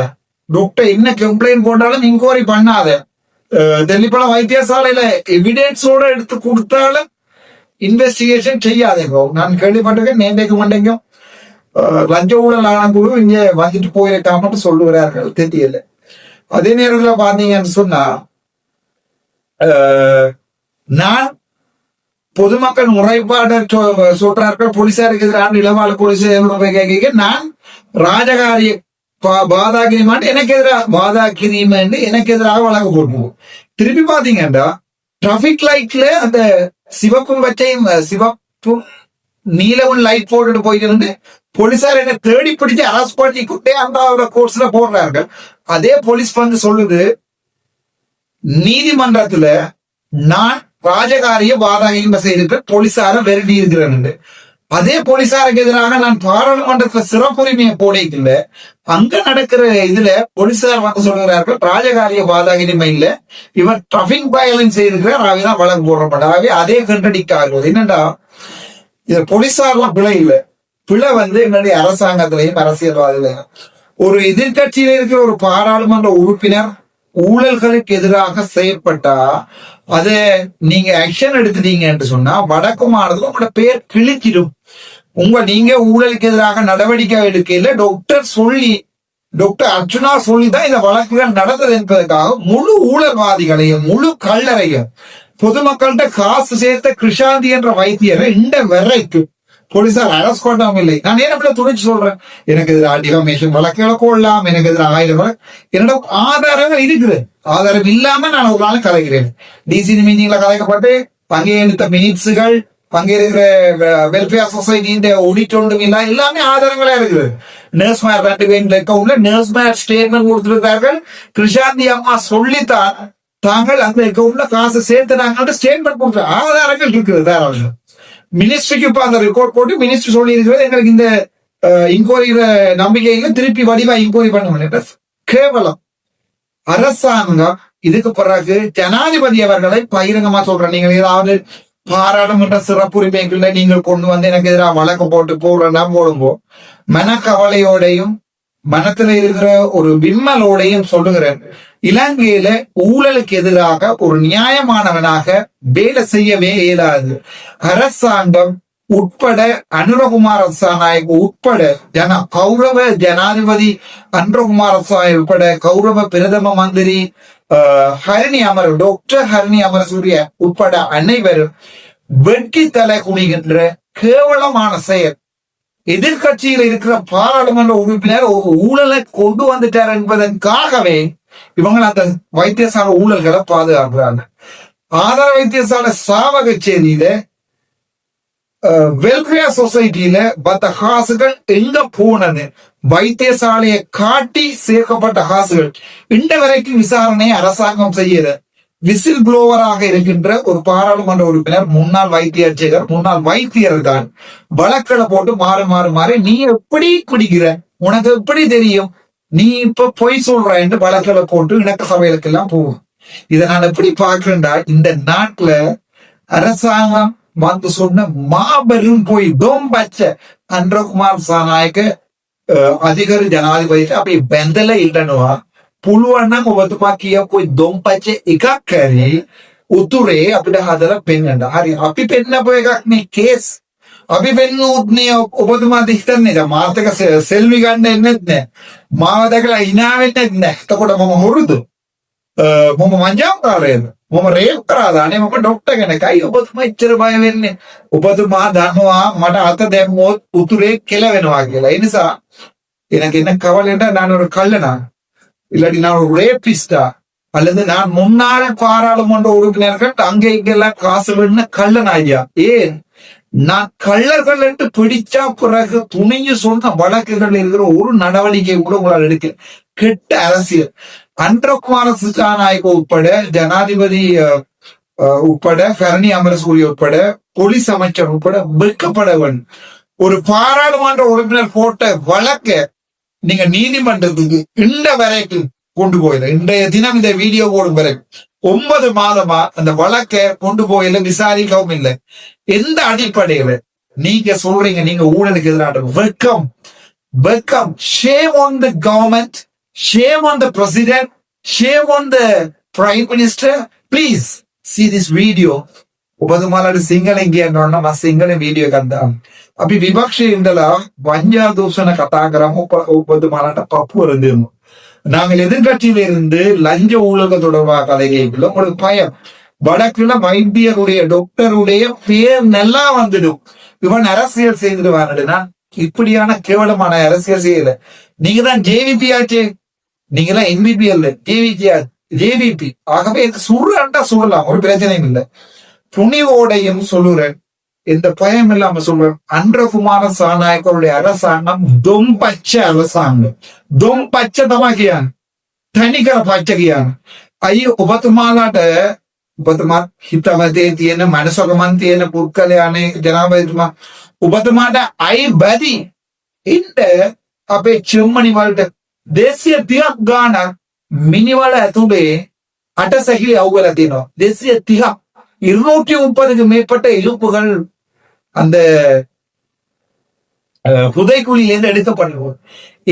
டாக்டர் என்ன கம்ப்ளைண்ட் போட்டாலும் இன்கொயரி பண்ணாத, தெல்லிப்பழ வைத்தியசாலையில எவிடன்ஸோட எடுத்து கொடுத்தாலும் இன்வெஸ்டிகேஷன் செய்யாதீங்க. நான் கேள்விப்பட்டிருக்கேன், நேண்டைக்கு மண்டைக்கும் லஞ்ச ஊழல் ஆனக்குழு இங்க வந்துட்டு போயிருக்காமட்டு சொல்லுகிறார்கள், தெரியல. அதே நேரத்துல பாத்தீங்கன்னு சொன்னா நான் பொதுமக்கள் முறைப்பாடு சொல்றார்கள் போலீசாருக்கு எதிரான இளவாள் போலீஸ் நான் ராஜகாரிய பாதாகிரிமான் எனக்கு எதிராக பாதாகிரிமான் எனக்கு எதிராக வழக்கு போட்டுவோம். திருப்பி பாத்தீங்கன்னா டிராபிக் லைட்ல அந்த சிவப்பும் பச்சையும் சிவப்பும் நீலவும் லைட் போட்டுட்டு போயிட்டு போலீசார் என்ன தேடி பிடிச்சு அரெஸ்ட் பண்ணி கொண்டே அந்த கோர்ஸ்ல போடுறார்கள். அதே போலீஸ் வந்து சொல்லுது நீதிமன்றத்துல நான் ராஜகாரிய வாதாயம் செய்திருக்க போலீசார விரட்டி இருக்கிறேன். அதே போலீசாருக்கு எதிராக நான் பாராளுமன்றத்துல சிறப்புரிமையை போடைக்கல. அங்க நடக்கிற இதுல போலீசார் வந்து சொல்கிறார்கள் ராஜகாரிய வாதாகிரிமை இல்ல, இவன் டிராபிக் வயலன்ஸ் செய்திருக்கிறார், அவைதான் வழக்கு போடப்படாவே. அதே கண்டடிக் ஆகுது. என்னண்டா இது போலீசார்லாம் பிழை இல்லை, பிழை வந்து எங்களுடைய அரசாங்கத்திலையும் அரசியல்வாதிகளையும். ஒரு எதிர்கட்சியில இருக்கிற ஒரு பாராளுமன்ற உறுப்பினர் ஊழல்களுக்கு எதிராக செயற்பட்டா அதை நீங்க ஆக்ஷன் எடுத்துட்டீங்க என்று சொன்னா வடக்கு மாநிலத்துல உங்களோட பேர் கிழிச்சிடும். நீங்க ஊழலுக்கு எதிராக நடவடிக்கை எடுக்கல டாக்டர் அர்ச்சுனா சொல்லிதான் இந்த வழக்குகள் நடந்தது என்பதற்காக முழு ஊழல்வாதிகளையும் முழு கல்லறையும் பொதுமக்கள்கிட்ட காசு சேர்த்த கிருஷாந்தி என்ற வைத்தியரை இந்த வரைக்கும் போலீசார் அரெஸ்ட் பண்ணவும் இல்லை. நான் ஏன் துணிச்சு சொல்றேன், எனக்கு எதிராக டிஃபமேஷன் வழக்குகளை கொள்ளலாம், எனக்கு எதிராக ஆயுதம், என்னோட ஆதாரங்கள் இருக்குது. ஆதாரம் இல்லாம நான் ஒரு நாள் கலைக்கிறேன். டிசி மீட்டிங்ல கலைக்கப்பட்டு பங்கேற்ற மினிட்ஸுகள், பங்கேற்கிற வெல்ஃபேர் சொசைட்டியின் ஒடிட் ஒன்றும் இல்லை, எல்லாமே ஆதாரங்களா இருக்குது. நர்ஸ் மேர் 2 பேர் அக்கௌண்ட்ல நர்ஸ் மேர் ஸ்டேட்மெண்ட் கொடுத்திருக்கார்கள். கிருஷாந்தி அம்மா சொல்லித்தான் தாங்கள் அந்த அக்கௌண்ட்ல காசு சேர்த்துனாங்க ஸ்டேட்மெண்ட் கொடுத்த ஆதாரங்கள் இருக்குது. தாராளம் மினிஸ்ட்ரிக்கு இப்ப அந்த ரிப்போர்ட் போட்டு மினிஸ்ட்ரி சொல்லி இருக்கிறது எங்களுக்கு இந்த இன்கொயரியில நம்பிக்கையில திருப்பி வடிவா இன்கொயரி பண்ண கேவலம். அரசாங்கம் இதுக்கு பிறகு ஜனாதிபதி அவர்களை பகிரங்கமா சொல்றேன், நீங்கள் ஏதாவது பாராளுமன்ற சிறப்புரிமைகளை நீங்கள் கொண்டு வந்து எனக்கு எதிராக வழக்கு போட்டு போடுறா போடும்போ மனக்கவலையோடையும் மனத்துல இருக்கிற ஒரு விம்மலோடையும் சொல்லுகிறேன், இலங்கையில ஊழலுக்கு எதிராக ஒரு நியாயமானவனாக வேலை செய்யவே இயலாது. அரசாங்கம் உட்பட அனுரகுமார் நாயக் உட்பட கௌரவ ஜனாதிபதி அனுரகுமார் உட்பட கௌரவ பிரதம மந்திரி டாக்டர் ஹரணி அமரசூரிய உட்பட அனைவரும் வெட்கி தலை குனிகின்ற கேவலமான செயல். எதிர்கட்சியில் இருக்கிற பாராளுமன்ற உறுப்பினர் ஒரு ஊழலை கொண்டு வந்துட்டார் என்பதற்காகவே இவங்க அந்த வைத்தியசாலை ஊழல்களை பாதுகாக்கிறாங்க. ஆதார வைத்தியசாலை சாவகச்சேரியில வெல்ஃபேர் சொசைட்டியில பத்த காசுகள் எங்க போனது, வைத்தியசாலையை காட்டி சேர்க்கப்பட்ட காசுகள் இந்த வரைக்கும் விசாரணையை அரசாங்கம் செய்யற. விசில் புளோவராக இருக்கின்ற ஒரு பாராளுமன்ற உறுப்பினர் முன்னாள் வைத்திய அர்ச்சகர் முன்னாள் வைத்தியர் தான் வழக்களை போட்டு மாறி நீ எப்படி குடிக்கிற, உனக்கு எப்படி தெரியும், நீ இப்ப பொய் சொல்ற என்று வழக்களை போட்டு இணக்க சபைகளுக்கு எல்லாம் போகும். இதை நான் எப்படி பாக்குறேன்டா, இந்த நாட்டுல அரசாங்கம் வந்து சொன்ன மாபெரும் போய் டோம்பச்ச அன்றகுமார் சாநாயக்க அதிகாரி ஜனாதிபதி அப்படி பெந்தல இல்லைன்னுவா පුළුවන් ඔබතුමා කියපු දොම්පච්ච එකක් කරේ උතුරේ අපිට හදලා පෙන්නන්න. හරි අපි පෙන්නපු එකක් නේ කේස්. අපි පෙන්නුත් නේ ඔබතුමා දිහිතන්නේ දැන් මාත් එක සෙල්වි ගන්න එන්නෙත් නෑ. මාව දැකලා hina වෙන්නෙත් නෑ. එතකොට මම හොරුද? මම මංජාකාරයද? මම රේප් කරාද? අනේ මම ડોක්ටර් කෙනෙක්යි. ඔබතුමා ඉච්චර බය වෙන්නේ. ඔබතුමා දන්නවා මට අත දැම්මොත් උතුරේ කෙලවෙනවා කියලා. ඒ නිසා எனக்கு என்ன கவலைன்னா நான் ஒரு கள்ளனா இல்லாட்டி நான் ஒரு ரேபிஸ்டா அல்லது நான் முன்னாள் பாராளுமன்ற உறுப்பினர்கள் அங்கே இங்கெல்லாம் காசு வேணும்னு கள்ளன் ஐயா. ஏன் நான் கள்ளர்கள் என்று பிடிச்சா பிறகு துணிஞ்சு சொன்ன வழக்குகள் இருக்கிற ஒரு நடவடிக்கை கூட உங்களால் எடுக்க கெட்ட அரசியல். அன்றகுமார சிசாநாயக்க உட்பட ஜனாதிபதி உட்பட ஹரணி அமரசூரிய உட்பட போலீஸ் அமைச்சர் உட்பட வெட்கப்பட வேண்டும். ஒரு பாராளுமன்ற உறுப்பினர் போட்ட வழக்க நீங்க நீதிமன்றத்துக்கு இந்த வரைக்கும் கொண்டு போயில, இன்றைய தினம் இந்த வீடியோ போடும் வரைக்கும் 9 மாதமா அந்த வழக்க கொண்டு போயில, விசாரிக்கவும் இல்லை. எந்த அடிப்படையில நீங்க சொல்றீங்க நீங்க ஊழலுக்கு எதிராக? வெக்கம் வெக்கம். Shame on the government, shame on the president, shame on the prime minister. Please see this video. ඔබතුමාලට සිංහලෙන් කියන්න ඕන නම් සිංහලෙන් වීඩියෝ එකක් දාන්න. අපි විපක්ෂයේ ඉඳලා වංජා දූෂණ කතා කරමු. ඔබතුමාලට පපුව රඳෙමු. நாங்கள் எதிர்கட்சியில இருந்து லஞ்ச ஊழல்கள் தொடர்பாக கதை கேட்கல. உங்களுக்கு பயம், வடக்குல வைத்தியருடைய டாக்டருடைய பேர் நல்லா வந்துடும், இவன் அரசியல் செய்துடுவான்னுனா இப்படியான கேவலமான அரசியல் செய்யல. நீங்க தான் ஜேவிபி ஆச்சு, நீங்க தான் என்பிபி அல்ல, ஜேவிபி. ஆகவே சுடுறா சுடலாம், ஒரு பிரச்சனையும் இல்லை. துணிவோடையும் சொல்லுறேன், இந்த பயம் இல்லாம சொல்றேன், அன்றகுமார சாநாயக்கருடைய அரசாங்கம் தொம்பச்ச அரசாங்கம், தொம்பச்ச தமாகியான் තනිකර පච්ච කියන. අයි ඔබතුමාලාට ඔබතුමා හිතවතේ තියෙන මනසකමන් තියෙන පුද්ගලයානේ ජනාධිපතිතුමා, ඔබතුමාට අයි බැරි ඉන්න අපේ චෙම්මනි වලට 230ක් ගානක් මිනිවල ඇතුලේ අටසැකිලි අවුවලා තියෙනවා. 230ක් 230க்கு மேற்பட்ட இழுப்புகள் அந்த புதைக்குழியிலிருந்து எடுக்கப்படுவோம்.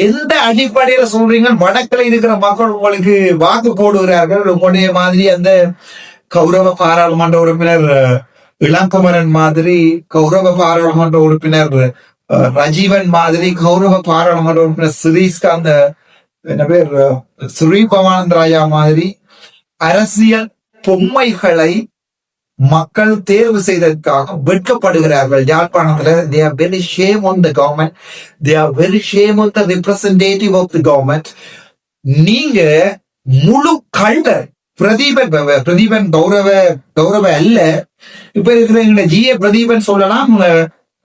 எந்த அடிப்படையில சொல்றீங்க வடக்கில் இருக்கிற மக்கள் உங்களுக்கு வாக்கு போடுகிறார்கள்? உங்களுடைய மாதிரி அந்த கௌரவ பாராளுமன்ற உறுப்பினர் இளங்குமரன் மாதிரி, கௌரவ பாராளுமன்ற உறுப்பினர் ரஜீவன் மாதிரி, கௌரவ பாராளுமன்ற உறுப்பினர் சிரீஸ்காந்த் என்ன பேர் ஸ்ரீ பவானந்த் ராஜா மாதிரி அரசியல் பொம்மைகளை மக்கள் தேர்வு செய்ததற்காக வெட்கப்படுகிறார்கள். யாழ்ப்பாணத்துல they are very shame on the government, they are very shame on the representative of the government. நீங்க முழு கள்வர். பிரதீபன் கௌரவ அல்ல, இப்ப இருக்கிற ஜிஏ பிரதீபன் சொல்லலாம்.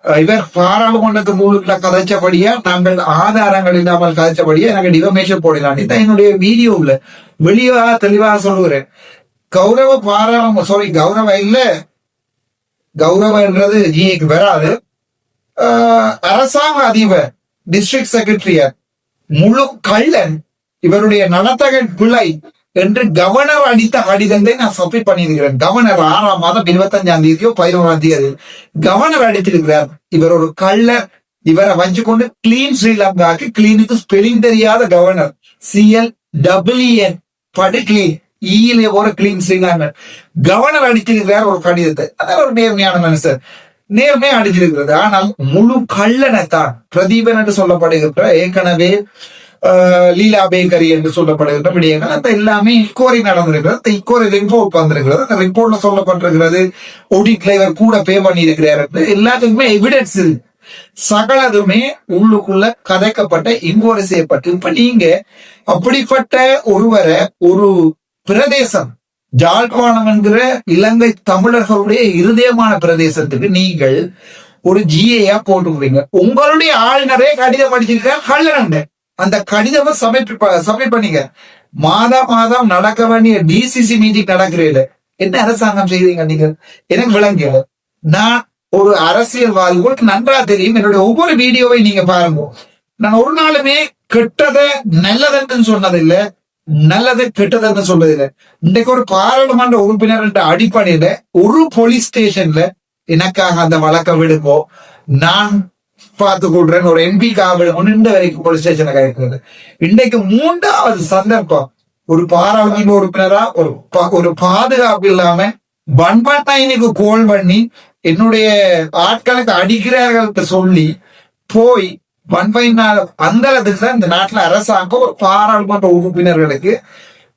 இவர் பாராளுமன்றத்து மூலத்துல கதைச்சபடியா, நாங்கள் ஆதாரங்கள் இல்லாமல் கதைச்சபடியா எனக்கு டிஃபமேஷன் போடலாம். என்னுடைய வீடியோவில் வெளியாக தெளிவாக சொல்லுகிறேன். கௌரவ கௌரவ இல்ல, கௌரவன்றது ஜிஏக்கு வராது. அரசாங்க அதிபர், டிஸ்ட்ரிக்ட் செக்ரட்டரியர் முழு கள்ளன், இவருடைய நடத்தகன் பிள்ளை என்று கவர்னர் அடித்த கடிதத்தை நான் சப்மிட் பண்ணியிருக்கிறேன். கவர்னர் 6ஆம் மாதம் 25ஆம் தேதியோ 11ஆம் தேதி கவர்னர் அடித்திருக்கிறார். இவர் ஒரு கள்ளர், இவரை வச்சுக்கொண்டு கிளீன் ஸ்ரீலங்காக்கு, கிளீனுக்கு ஸ்பெல்லிங் தெரியாத கவர்னர், CLWN படு கிளீன், ஈலே ஒரு கிளீன் ஸ்ரீலங்கா கவர்னர் அடிச்சிருக்கிறார் ஒரு கடிதத்தை. அதான் ஒரு நேர்மையான மனுஷர், நேர்மையா அடிச்சிருக்கிறது. ஆனால் முழு கள்ளனைத்தான் பிரதீபன் என்று சொல்லப்படுகின்ற, ஏற்கனவே லீலா பேக்கரி என்று சொல்லப்படுகின்ற விடயங்கள் அந்த எல்லாமே இக்கோரி நடந்திருக்கிறது. அந்த இக்கோரி ரிப்போர்ட் வந்திருக்கிறது. அந்த ரிப்போர்ட்ல சொல்லப்பட்டிருக்கிறது ஆடிட்ல இவர் கூட பே பண்ணி இருக்கிறார். எல்லாத்துக்குமே எவிடன்ஸ் இருக்கு. சகலதுமே உள்ளுக்குள்ள கதைக்கப்பட்ட இன்கோரி செய்யப்பட்டு, இப்ப நீங்க அப்படிப்பட்ட ஒருவரை ஒரு பிரதேசம், யாழ்ப்பாணம் என்கிற இலங்கை தமிழர்களுடைய இருதயமான பிரதேசத்துக்கு நீங்கள் ஒரு ஜிஏயா போட்டுக்கிறீங்க. உங்களுடைய ஆளுநரே கடிதம் அடிச்சிருக்க கள்ளனங்க. அந்த கடிதம் சப்மிட் பண்ணீங்க. மாதம் நடக்க வேண்டிய டிசிசி மீட்டிங் நடக்கிறீங்க. என்ன அரசாங்கம் செய்தீங்க நீங்க? எனக்கு விளங்கல. நான் ஒரு அரசியல்வாதி, உங்களுக்கு நன்றா தெரியும். என்னுடைய ஒவ்வொரு வீடியோவை நீங்க பாருங்க. நான் ஒரு நாளுமே கெட்டதை நல்லதுன்னு சொன்னதில்லை, நல்லது கெட்டதுன்னு சொல்றதில்லை. இன்றைக்கு ஒரு பாராளுமன்ற உறுப்பினர் என்ற அடிப்படையில ஒரு போலீஸ் ஸ்டேஷன்ல எனக்காக அந்த வழக்கை விடுங்கோ, நான் பார்த்து கொள்றேன். ஒரு MP இந்த வரைக்கும் போலீஸ் ஸ்டேஷனை கேட்கிறது. இன்றைக்கு 3வது சந்தர்ப்பம், ஒரு பாராளுமன்ற உறுப்பினரா ஒரு பாதுகாப்பு இல்லாம பண்பாட்டாயினுக்கு கோல் பண்ணி என்னுடைய ஆட்களுக்கு அடிக்கிறார்கள் சொல்லி போய் அந்த தான் இந்த நாட்டுல அரசாங்கம் ஒரு பாராளுமன்ற உறுப்பினர்களுக்கு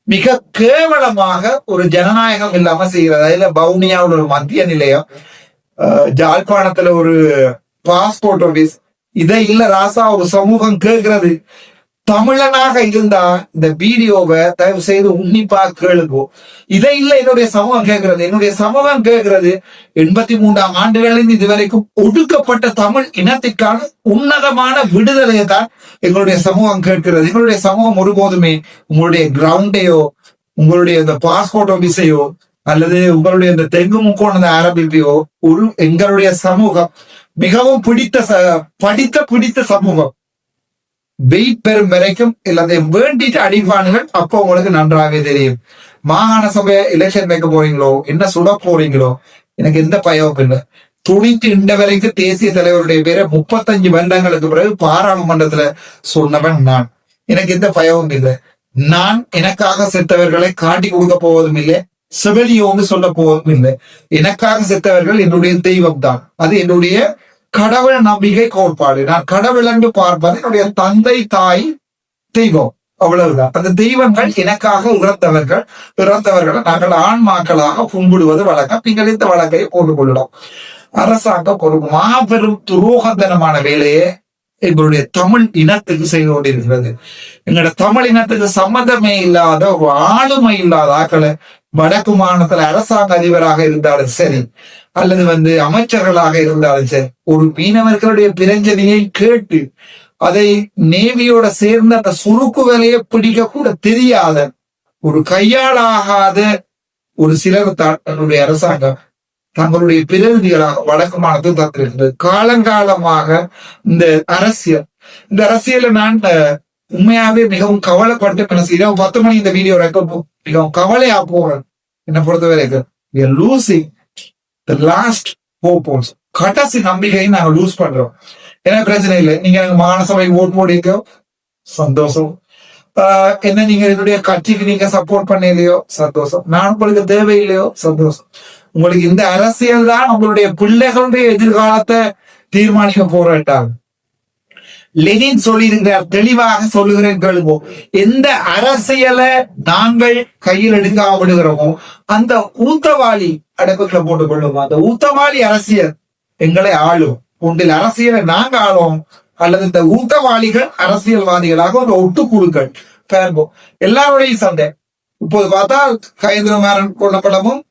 மிக கேவலமாக ஒரு ஜனநாயகம் இல்லாம செய்கிறது. அதுல பவுனியாவில் ஒரு மத்திய நிலையம், ஜாழ்ப்பாணத்துல ஒரு பாஸ்போர்ட் ஆபீஸ், இதை இல்ல ராசா ஒரு சமூகம் கேட்கிறது. தமிழனாக இருந்தா இந்த வீடியோவை தயவு செய்து உன்னிப்பா கேளுங்கோ. இதை இல்ல என்னுடைய சமூகம் கேட்கிறது. என்னுடைய சமூகம் கேட்கிறது 83ஆம் ஆண்டுகளில் இதுவரைக்கும் ஒடுக்கப்பட்ட தமிழ் இனத்திற்கான உன்னதமான விடுதலையை தான் எங்களுடைய சமூகம் கேட்கிறது. எங்களுடைய சமூகம் ஒருபோதுமே உங்களுடைய கிரவுண்டையோ, உங்களுடைய இந்த பாஸ்போர்ட் ஆபீஸையோ, அல்லது உங்களுடைய இந்த தெங்கு முக்கோண ஆரம்பிப்பையோ, எங்களுடைய சமூகம் மிகவும் பிடித்த சமூகம். வெயிட் பெறும் வரைக்கும் எல்லாத்தையும் வேண்டிட்டு அடிப்பானுகள். அப்போ உங்களுக்கு நன்றாகவே தெரியும். மாகாண சபை எலெக்ஷன் வைக்க போறீங்களோ, என்ன சுட போறீங்களோ, எனக்கு எந்த பயமும் இல்லை. துணித்து இந்த வரைக்கும் தேசிய தலைவருடைய பேரை 35 வருடங்களுக்கு பிறகு பாராளுமன்றத்துல சொன்னவன் நான். எனக்கு எந்த பயமும் இல்லை. நான் எனக்காக செத்தவர்களை காட்டி கொடுக்க போவதும் இல்லை, செவலியோன்னு சொல்ல போவதும் இல்லை. எனக்காக செத்தவர்கள் என்னுடைய தெய்வம் தான். அது என்னுடைய கடவுள் நம்பிக்கை கோட்பாடு. நான் கடவுள் என்று பார்ப்பது என்னுடைய தந்தை, தாய், தெய்வம், அவ்வளவுதான். அந்த தெய்வங்கள் எனக்காக இறந்தவர்களை நாங்கள் ஆண்மாக்களாக கும்பிடுவது வழக்கம். நீங்கள் இந்த வழக்கை போட்டுக் கொள்ளலாம். அரசாங்கம் ஒரு மாபெரும் துரோகத்தனமான வேலையை எங்களுடைய தமிழ் இனத்துக்கு செய்து கொண்டிருக்கிறது. எங்களோட தமிழ் இனத்துக்கு சம்மந்தமே இல்லாத ஒரு ஆளுமை இல்லாத ஆக்களை வடக்கு மாநிலத்துல அரசாங்க அதிபராக இருந்தாலும் சரி, அல்லது அமைச்சர்களாக இருந்தாலும் சரி, ஒரு மீனவர்களுடைய பிரச்சனையை கேட்டு அதை நேவியோட சேர்ந்த அந்த சுருக்கு வேலையை பிடிக்க கூட தெரியாத ஒரு கையாளாகாத ஒரு சிலர் தான் தன்னுடைய அரசாங்கம் தங்களுடைய பிரதிநிதிகளாக வடக்கு மாநிலத்தில் தந்திருக்கிறது. காலங்காலமாக இந்த அரசியல நான் உண்மையாவே மிகவும் கவலைப்பட்டு இரவு 10 மணி இந்த வீடியோ ரெக்கார்ட் மிகவும் கவலையா போறேன். என்னை பொறுத்தவரைக்கும் லூசிங் த லாஸ்ட் ஹோப்ஸ், கடைசி நம்பிக்கையை நாங்க லூஸ் பண்றோம். ஏன்னா பிரச்சனை இல்லை, நீங்க எனக்கு மாநசபை ஓட் போடுங்க சந்தோஷம், என்ன நீங்க என்னுடைய கட்சிக்கு நீங்க சப்போர்ட் பண்ணலையோ சந்தோஷம், நான் உங்களுக்கு தேவையில்லையோ சந்தோஷம். உங்களுக்கு இந்த அரசியல் தான் உங்களுடைய பிள்ளைகளுடைய எதிர்காலத்தை தீர்மானிக்க போராட்டாங்க. லெனின் சொல்லியிருக்கிறார், தெளிவாக சொல்லுகிறேன் கேளுவோம். எந்த அரசியலை நாங்கள் கையில் எடுக்காம விடுகிறோமோ அந்த ஊத்தவாளி அடைப்புகளை போட்டுக் கொள்ளுவோம். அந்த ஊத்தவாளி அரசியல் எங்களை ஆளும். ஒன்றில் அரசியலை நாங்க ஆளுவோம், அல்லது இந்த ஊத்தவாளிகள் அரசியல்வாதிகளாக ஒரு ஒட்டுக்குழுக்கள் பேர்போம். எல்லாருடைய சண்டை. இப்போது பார்த்தால் கயேந்திரமாறன் கொல்லப்படமும்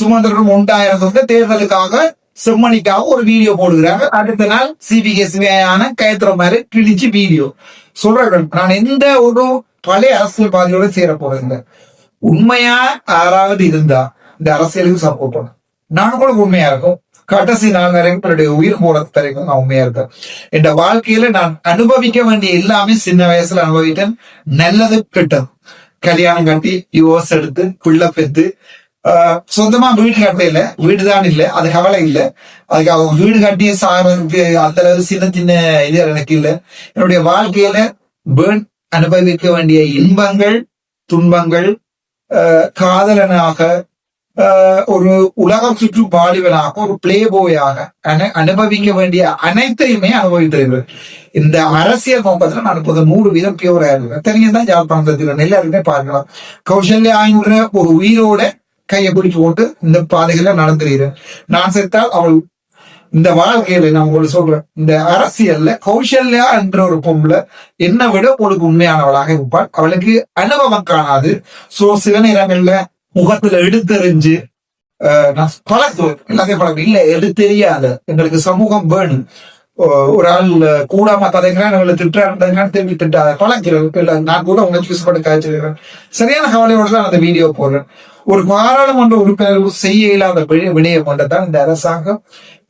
சுமந்திரனும் உண்டாயிரத்து தேர்தலுக்காக செம்மணிக்காக ஒரு வீடியோ போடுகிறாங்க. அடுத்த நாள் சிபிகேசியான கயத்திரமாறு கிழிச்சு வீடியோ சொல்றார்கள். நான் எந்த ஒரு பழைய அரசியல்வாதியோட சேர போறேன். உண்மையா யாராவது இருந்தா இந்த அரசியலுக்கு சப்போர்ட் பண்ண நான் கூட உண்மையா இருக்கும். கடைசி நாள் வரைக்கும் என்னுடைய உயிர் போறது வரைக்கும் நான் உண்மையா இருக்கேன். என் வாழ்க்கையில நான் அனுபவிக்க வேண்டிய எல்லாமே சின்ன வயசுல அனுபவித்தேன். நல்லது கெட்டது. கல்யாணம் கட்டி யுவஸ் எடுத்து பிள்ளை பெற்று சொந்தமா வீடு கட்டையில, வீடுதான் இல்லை, அது கவலை இல்லை. அதுக்கு அவங்க வீடு கட்டி சாகிறதுக்கு அந்த அளவு சின்ன சின்ன இது எனக்கு இல்லை. என்னுடைய வாழ்க்கையில அனுபவிக்க வேண்டிய இன்பங்கள், துன்பங்கள், காதலனாக, ஒரு உலகம் சுற்று வாலிபனாக, ஒரு பிளே போயாக அனுபவிக்க வேண்டிய அனைத்தையுமே அனுபவித்திருக்கிறேன். இந்த அரசியல் நோக்கத்துல நான் இப்போது 100% பியூரா இருக்கிறேன். தனியதான் ஜாழ்ப்பாணத்தில் எல்லாருமே பார்க்கலாம். கௌசல்யா ஆய்வுற ஒரு உயிரோட கையை பிடிச்சு போட்டு இந்த பாதைகளை நடந்துறேன். நான் செத்தால் அவள் இந்த வாழ்க்கையில நான் உங்களுக்கு சொல்றேன், இந்த அரசியல்ல கௌசல்யா என்ற ஒரு பொம்பளை என்னை விட உங்களுக்கு உண்மையானவளாக இருப்பாள். அவளுக்கு அனுபவம் காணாது. சோ சில நேரங்கள்ல முகத்துல எடுத்தெறிஞ்சு பழக்கம் எல்லாத்தையும் பழக்கம் இல்ல, எடுத்தெரியாத எங்களுக்கு சமூகம் வேணும். ஒரு ஆள் கூடாம கதைங்கிறான், அவளை திட்டான்னு திரும்பி திட்டாத பழக்கிறேன். நான் கூட உணர்ச்சி விசப்பட்டு காய்ச்சிருக்கிறேன். சரியான கவலையோட தான் அந்த வீடியோ போடுறேன். ஒரு பாராளுமன்ற உறுப்பினர் செய்ய இல்லாத விடயம் கொண்டதான் இந்த அரசாங்கம்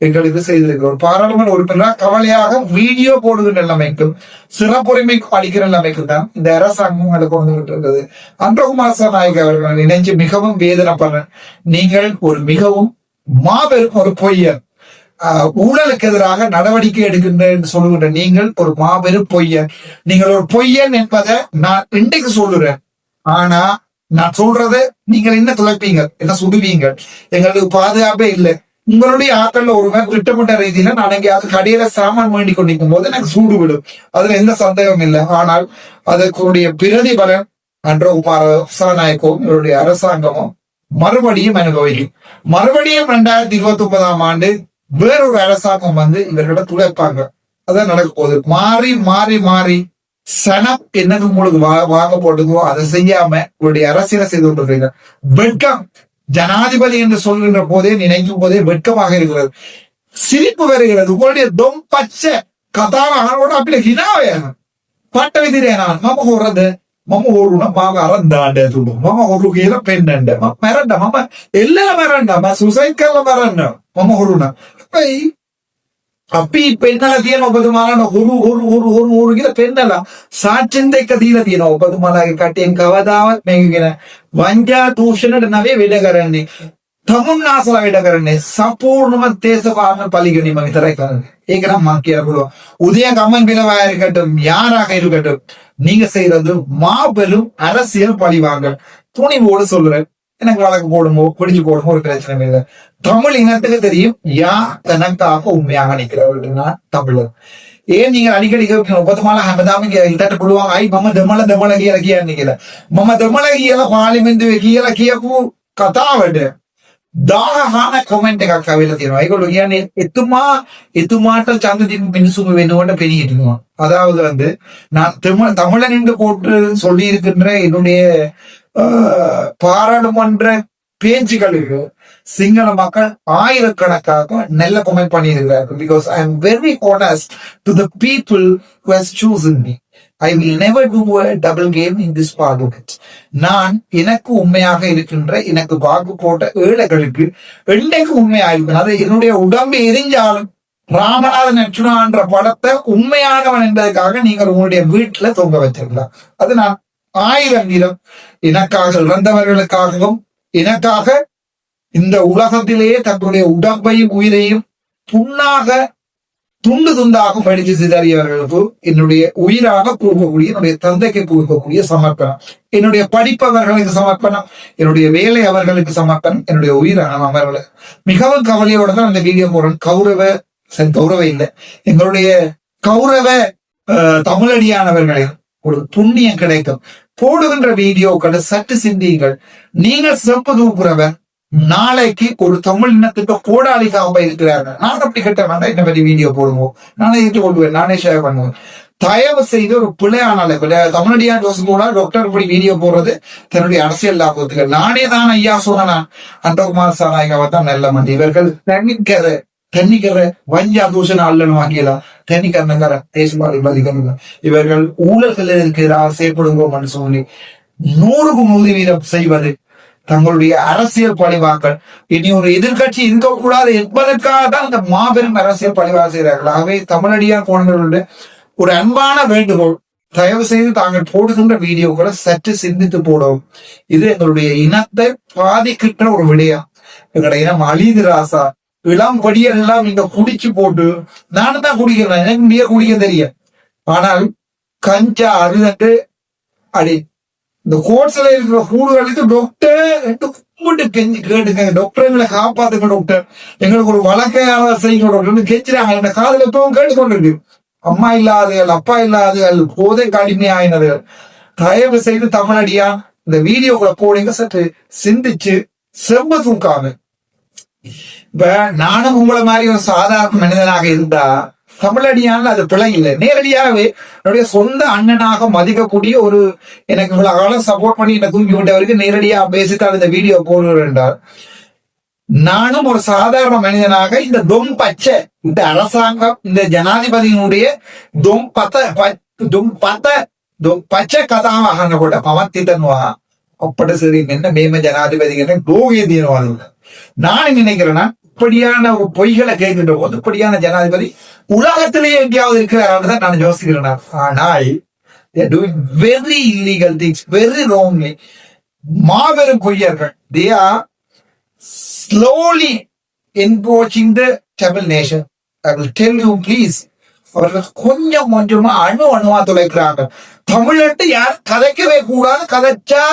எங்களுக்கு செய்திருக்கிற ஒரு பாராளுமன்ற உறுப்பினர் கவலையாக வீடியோ போடுகிற நிலைமைக்கும் சிறப்புரிமை அளிக்கிற நிலைமைக்கும் தான் இந்த அரசாங்கம் உங்களுக்கு வந்துகிட்டு இருக்குது. அன்றகுமார் நாயக் அவர்கள் நினைச்சு மிகவும் வேதனைப்படுறேன். நீங்கள் ஒரு மிகவும் மாபெரும் ஒரு பொய்யர், ஊழலுக்கு எதிராக நடவடிக்கை எடுக்கின்ற சொல்லுகின்ற நீங்கள் ஒரு மாபெரும் பொய்யன். நீங்கள் ஒரு பொய்யன் என்பதை நான் இன்றைக்கு சொல்லுறேன். ஆனா நான் சொல்றத நீங்கள் என்ன துளைப்பீங்க, என்ன சுடுவீங்க. எங்களுக்கு பாதுகாப்பே இல்லை. உங்களுடைய ஆட்கள்ல ஒருவர் திட்டமிட்ட ரீதியில நான் எங்கேயாவது கடையில சாமான் வேண்டி கொண்டிருக்கும் போது எனக்கு சூடு விடும், அதுல எந்த சந்தேகம் இல்லை. ஆனால் அதற்குடைய பிரதிபலன் அன்றகுமார் திசாநாயக்கோ இவருடைய அரசாங்கமும் மறுபடியும் அனுபவிக்கும். மறுபடியும் 2029ஆம் ஆண்டு வேறொரு அரசாங்கம் இவர்களிடம் துளைப்பாங்க. அதான் நடக்க போகுது. மாறி மாறி மாறி சனம் என்னது உங்களுக்கு வாங்க போட்டுக்கோ அதை செய்யாம உங்களுடைய அரசியலை செய்து கொண்டிருக்கீங்க. வெட்கம். ஜனாதிபதி என்று சொல்கின்ற போதே நினைக்கும் போதே வெட்கமாக இருக்கிறது, சிரிப்பு வருகிறது. உங்களுடைய தொம் பச்சை கதாவோட அப்படி ஹினாவே பட்ட விதிரேனா மம ஓடுறது மம ஓடுனா மாவ அறந்தாண்டே சொல்லுவோம். மம ஒரு பெண்ணண்ட மரண்ட மம எல்லாம் மரண்ட சுசைக்கல்ல மரண்ட மம ஓடுனா අපි පෙන්නලා තියෙන ඔබතුමාලා හුරු කියලා පෙන්නලා සාචෙන්ද එක දීලා තියෙනවා. ඔබතුමාලාගේ කටෙන් කවදාවත් මේක ගැන වංජා දූෂණයට නෙවෙයි වැඩ කරන්නේ. තමුන් ආසලා වැඩ කරන්නේ සම්පූර්ණම දේශපාලන පරිගණීම විතරයි කරන්නේ. ඒක නම් මම කියන්න පුළුවන්. උදய கமன் பிளவா இருக்கட்டும், யாராக இருக்கட்டும், நீங்க செய்யறது மாபெரும் அரசியல் பழிவாங்கல். துணிவோடு சொல்றேன். எனக்கு வழக்கு போடுமோ பிடிச்சு போடுமோ ஒரு பிரச்சனை இல்லை. தமிழ் இனத்துக்கு தெரியும் யார் தனக்காக உண்மையாக நிற்கிறவர்கள் தமிழர். ஏன் நீங்க அடிக்கடி ஒப்பந்தமால හැමදාම ඉතට පුළුවන් අයි මම දෙමළ කියලා කියන්නේ කියලා. මම දෙමළ කියලා පාර්ලිමේන්තුවේ කියලා කියපු කතාවට 1000 කමෙන්ට් එකක් ආවිලා තියෙනවා. ඒගොල්ලෝ කියන්නේ එතුමාට ඡන්ද දීපු මිනිසුම වෙනකොට பெரிய හිටිනවා. அதாவது நான் தமிழன் என்று போட்டு சொல்லி இருக்கின்ற என்னுடைய பாராளுமன்ற பேச்சுகளுக்கு சிங்கள மக்கள் ஆயிரக்கணக்காக நல்ல கமெண்ட் பண்ணியிருக்கிறார்கள். Because I am very honest to the people who has chosen me. I will never do a double game in this parliament. நான் எனக்கு உண்மையாக இருக்கின்ற, எனக்கு வாக்கு போட்ட ஏழைகளுக்கு என்றைக்கு உண்மையாக இருக்கணும். அது என்னுடைய உடம்பு எரிஞ்சாலும் ராமநாதன் அர்ச்சுனான்ற படத்தை உண்மையானவன் என்பதற்காக நீங்கள் உங்களுடைய வீட்டுல தொங்க வச்சிருக்கலாம். அது நான் 1000 வீதம் எனக்காக இறந்தவர்களுக்காகவும், எனக்காக இந்த உலகத்திலேயே தங்களுடைய உடம்பையும் உயிரையும் புண்ணாக துண்டு துண்டாக படித்து சிதறியவர்களுக்கு என்னுடைய உயிராக கொடுக்கக்கூடிய, என்னுடைய தந்தைக்கு கொடுக்கக்கூடிய சமர்ப்பணம், என்னுடைய படிப்பவர்களுக்கு சமர்ப்பணம், என்னுடைய வேலை அவர்களுக்கு சமர்ப்பணம், என்னுடைய உயிரான அவர்களை மிகவும் கவலையோட தான் அந்த வீடியோ போடுறேன். கௌரவ இல்லை, எங்களுடைய கௌரவ தமிழடியானவர்களை ஒரு புண்ணியம் கிடைக்கும். போடுகின்ற வீடியோக்களை சற்று சிந்தியுங்கள். நீங்கள் சிறப்பு தூக்குறவர் நாளைக்கு ஒரு தமிழ் இனத்துக்கு போராளிக்காக இருக்கிறார்கள். நான் அப்படி கிட்ட வேண்டாம், என்ன பற்றி வீடியோ போடுவோம், நானே ஏற்றுக்கொள்வேன், நானே ஷேர் பண்ணுவேன். தயவு செய்து ஒரு பிள்ளையானால தமிழடியான் யோசிச்சு கூட டாக்டர் இப்படி வீடியோ போடுறது தன்னுடைய அரசியல் லாபத்துக்கு. நானே தான் ஐயா சொன்னான் அண்டகுமார் சாராய்காவை தான் நல்ல மண்டி. இவர்கள் தண்ணிக்கரை வஞ்சா தூஷண அல்லன்னு வாங்கியலாம். தண்ணிக்கரணக்கார தேசபாடி பாதிக்கணும். இவர்கள் ஊழல்கள் இருக்கிறார் செயற்படுவோம் சொல்லி 100க்கு 100 வீதம் செய்வது தங்களுடைய அரசியல் பழிவாக்கள். இனி ஒரு எதிர்கட்சி இருக்கக்கூடாது என்பதற்காக தான் இந்த மாபெரும் அரசியல் பழிவாக செய்கிறார்கள். ஆகவே தமிழடியார் போனவர்களுடைய ஒரு அன்பான வேண்டுகோள், தயவு செய்து தாங்கள் போடுகின்ற வீடியோக்களை சற்று சிந்தித்து போடவும். இது எங்களுடைய இனத்தை பாதிக்கின்ற ஒரு விடயம். எங்களுடைய இனம் அழிது ராசா. இளம் படியல் எல்லாம் இங்க குடிச்சு போட்டு, நானும் தான் குடிக்கிறேன், எனக்கு முடிய குடிக்க தெரியும். ஆனால் கஞ்சா அருதட்டு அடி இந்த கோட்ஸ்ல இருக்கிற கூடுகளுக்கு டாக்டர் கும்பிட்டு கெஞ்சி கேட்டுங்க, டாக்டர் எங்களை காப்பாத்துங்க டாக்டர், எங்களுக்கு ஒரு வழக்கையாளர் செய்யுங்க டாக்டர்னு கெஞ்சுறாங்க. இந்த காதல் எப்பவும் கேட்டுக்கொண்டிருக்கு. அம்மா இல்லாதவர்கள், அப்பா இல்லாதவர்கள், போதை கடுமையாயினர்கள், தயவு செய்து தமிழடியா இந்த வீடியோக்களை போடுங்க, சற்று சிந்திச்சு செம்ப தூக்காம. இப்ப நானும் உங்களை மாதிரி ஒரு சாதாரண மனிதனாக இருந்தா தமிழடியான அது பிழை இல்லை. நேரடியாகவே என்னுடைய சொந்த அண்ணனாக மதிக்கக்கூடிய ஒரு, எனக்கு இவ்வளவு காலம் சப்போர்ட் பண்ணி என்ன தூக்கி விட்டவருக்கு நேரடியா பேசித்தான் இந்த வீடியோ போடுவேன் என்றால், நானும் ஒரு சாதாரண மனிதனாக இந்த தொம் பச்சை, இந்த அரசாங்கம், இந்த ஜனாதிபதியினுடைய தொம் பச்சை கதாவாக கூட பவத்தி தன்வா அப்படி சரி என்ன மேம ஜனாதிபதி டோகேதியன். நான் நினைக்கிறேன்னா இப்படியான ஒரு பொய்களை கேட்கின்ற போது இப்படியான ஜனாதிபதி உலகத்திலேயே எங்கேயாவது இருக்கிறார் தான் நான் யோசிக்கிறேன். ஆனால் very illegal things, very wrongly. மாபெரும் பொய்யர்கள். They are slowly encroaching the Tamil nation. I will tell you please. அவர்கள் கொஞ்சம் கொஞ்சமா அணுவா துளைக்கிறாங்க. தமிழ்நாட்டு யார் கதைக்கவே கூடாது, கதைச்சா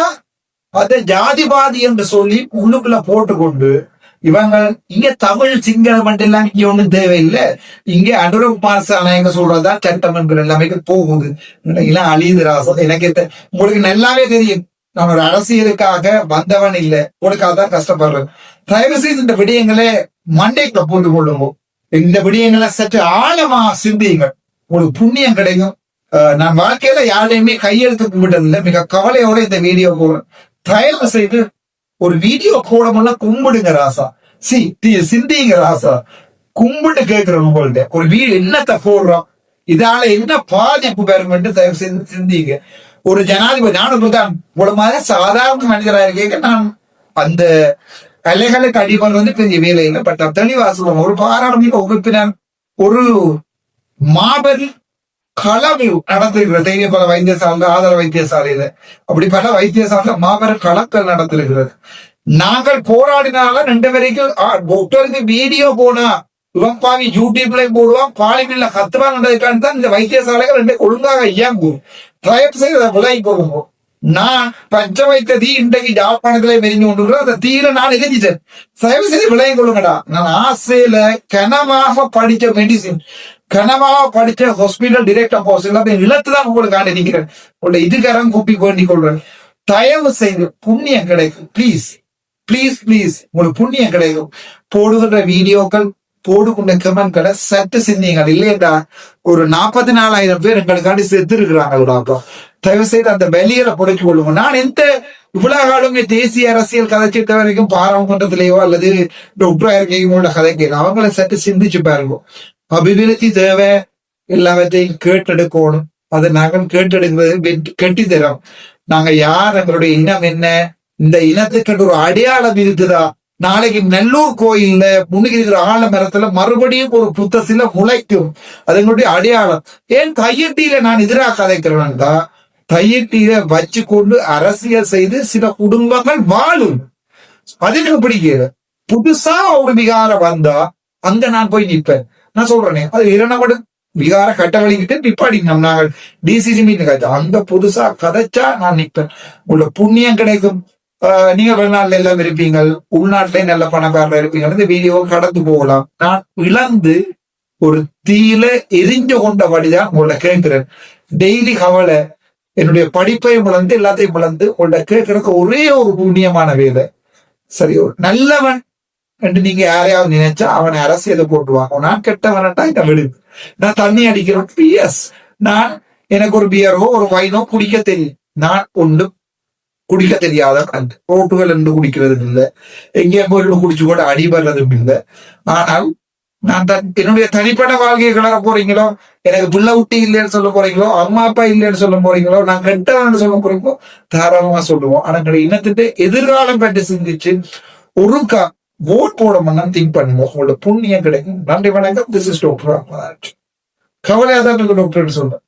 அதை ஜாதிபாதி என்று சொல்லி உள்ளுக்குள்ள போட்டுக்கொண்டு இவங்க இங்க தமிழ் சிங்களம் மட்டும் எல்லாம் இங்க ஒண்ணும் தேவையில்லை, இங்க அனுரகுமார் சாணாயங்க சொல்றதா சட்டம் என்கிற எல்லாமே போகுது. அழியுது ராசம். எனக்கு உங்களுக்கு நல்லாவே தெரியும், நான் ஒரு அரசியலுக்காக வந்தவன் இல்லை, உங்களுக்காக தான் கஷ்டப்படுறேன். தயவு செய்து இந்த விடயங்களை மண்டைக்குள்ள போட்டு கொள்ளுங்க. இந்த விடயங்களை சற்று ஆழமா சிந்தியுங்க, உங்களுக்கு புண்ணியம் கிடைக்கும். நான் வாழ்க்கையில யாரையுமே கையெழுத்து கும்பிட்டதில்லை, மிக கவலையோட இந்த வீடியோ போடுறேன். தயவு செய்து ஒரு வீடியோ போடமுன்னா கும்பிடுங்க ராசா, சிந்திங்க ராசா, கும்பிட்டு கேட்கிறோம். உங்கள்ட்ட ஒரு வீடு என்னத்தை போடுறோம், இதால என்ன பாதிப்பு பெறும் என்று தயவு செய்து சிந்திங்க. ஒரு ஜனாதிபதி, நானும் தான் ஒரு மாதிரி சாதாரண மனிதராக இருக்கேன். நான் அந்த அலைகளுக்கு அடிபடுறது வந்து பெரிய வேலை இல்லை. பட் தெளிவா சொல்லுவோம், ஒரு பாராளுமன்ற உறுப்பினர் ஒரு மாபெரும் களவு நடந்திருக்கிறது. தைரிய பல வைத்தியசாலை, ஆதார வைத்தியசாலையில, அப்படி பல வைத்தியசாலை மாபெரும் களக்கள் நடந்திருக்கிறது. நாங்கள் போராடினால 2 வரைக்கும் டாக்டருக்கு வீடியோ போனா இவன் பாவி யூடியூப்லயும் போடுவான், பாலிமில்ல கத்துவா நடக்கான்னு தான் இந்த வைத்தியசாலைகள் 2 ஒழுங்காக இயங்கும். தயவு செய்து அதை விலகி கொள்ளுங்க. நான் பஞ்ச வைத்த தீ இன்றைக்கு ஜாழ்ப்பாணத்துல மெரிஞ்சு கொண்டு அந்த தீயில நான் எரிஞ்சிட்டேன். தயவு செய்து விலகி கொள்ளுங்கடா. நான் ஆசையில கனமாக படிச்ச மெடிசின், கனமாக படிச்ச ஹாஸ்பிட்டல் டிரெக்டர் போஸ்ட் எல்லாமே இழத்துதான் உங்களுக்கு நினைக்கிறேன். உங்களை இதுக்கரம் கூப்பி வேண்டிக் கொள்றேன். தயவு செய்து புண்ணியம் கிடைக்கும். பிளீஸ் பிளீஸ் பிளீஸ், உங்களுக்கு புண்ணியம் கிடைக்கும். போடுகின்ற வீடியோக்கள், போடுகின்ற கமெண்ட்களை சற்று சிந்திங்கள். இல்லையா ஒரு 44,000 பேர் எங்களுக்காண்டி செத்து இருக்கிறாங்க. தயவு செய்து அந்த வெளியில புடைச்சு கொள்ளுங்க. நான் எந்த இவ்வளவு காலம் தேசிய அரசியல் கதைச்சிட்ட வரைக்கும் பாராளுமன்றத்திலேயோ அல்லது டாக்டர் இருக்கையோட கதைக்கு அவங்கள சற்று சிந்திச்சு பாருங்க. அபிவிருத்தி தேவை, எல்லாவற்றையும் கேட்டெடுக்கணும். அதை நாங்கள் கேட்டெடுக்கிறது கெட்டி தரோம். நாங்க யார், எங்களுடைய இனம் என்ன, இந்த இனத்துக்கு ஒரு அடையாளம் இருக்குதா? நாளைக்கு நெல்லூர் கோயில்ல முன்னுக்கு இருக்கிற ஆலமரத்துல மறுபடியும் ஒரு புத்த சிலை முளைக்கும். அது எங்களுடைய அடையாளம். ஏன் தையட்டியில நான் எதிராக கதைக்கிறேன்டா, தையட்டியில வச்சு கொண்டு அரசியல் செய்து சில குடும்பங்கள் வாழும். அதுக்கு பிடிக்கல. புதுசா ஒரு விகாரம் வந்தா அங்க நான் போய் நிற்பேன். நான் சொல்றேனே, அது இரணவடு விகார கட்டவழிக்கிட்டு நிப்பாடினோம் நாங்கள் டிசிசி மீட்டிங் கதைச்சா. அங்க புதுசா கதைச்சா நான் நிற்பேன். உள்ள புண்ணியம் கிடைக்கும். நீங்க வெளிநாட்டுல எல்லாம் இருப்பீங்க, உள்நாட்டிலே நல்ல பணக்காரர் இருப்பீங்க. இந்த வீடியோ கடந்து போகலாம். நான் இழந்து ஒரு தீயில எரிஞ்சு கொண்டபடிதான் உங்களை கேட்கிறேன். டெய்லி கவலை, என்னுடைய படிப்பையும் வளர்ந்து எல்லாத்தையும் வளர்ந்து உங்கள்ட்ட கேட்கறதுக்கு ஒரே ஒரு புண்ணியமான வேலை. சரி, ஒரு நல்லவன் என்று நீங்க யாரையாவது நினைச்சா அவனை அரசியலை போட்டுவாங்க. நான் கெட்டவன்டா இந்த விடு. நான் தண்ணி அடிக்கிறேன், பிஎஸ் நான் எனக்கு ஒரு பியரோ ஒரு வைனோ குடிக்க தெரியும். நான் ஒன்று குடிக்க தெரியாத ரோட்டுகள் என்று குடிக்கிறது இல்லை, எங்கே போய் குடிச்சு கூட அடிபடுறதும் இல்லை. ஆனால் நான் என்னுடைய தனிப்பட்ட வாழ்க்கையை கிளற போறீங்களோ, எனக்கு பிள்ளை ஊட்டி இல்லைன்னு சொல்ல போறீங்களோ, அம்மா அப்பா இல்லைன்னு சொல்ல போறீங்களோ, நான் கெட்டவன்னு சொல்ல போறீங்களோ, தாராளமா சொல்லுவோம். ஆனா எங்களுடைய இனத்திட்ட எதிர்காலம் பற்றி சிந்திச்சு ஒருக்கா ஓட் போட மன்னம் திங்க் பண்ணுவோம். உங்களோட புண்ணியம் கிடைக்கும். நன்றி, வணக்கம். This is doctor. கவலையாதான் டாக்டர் சொல்றேன்.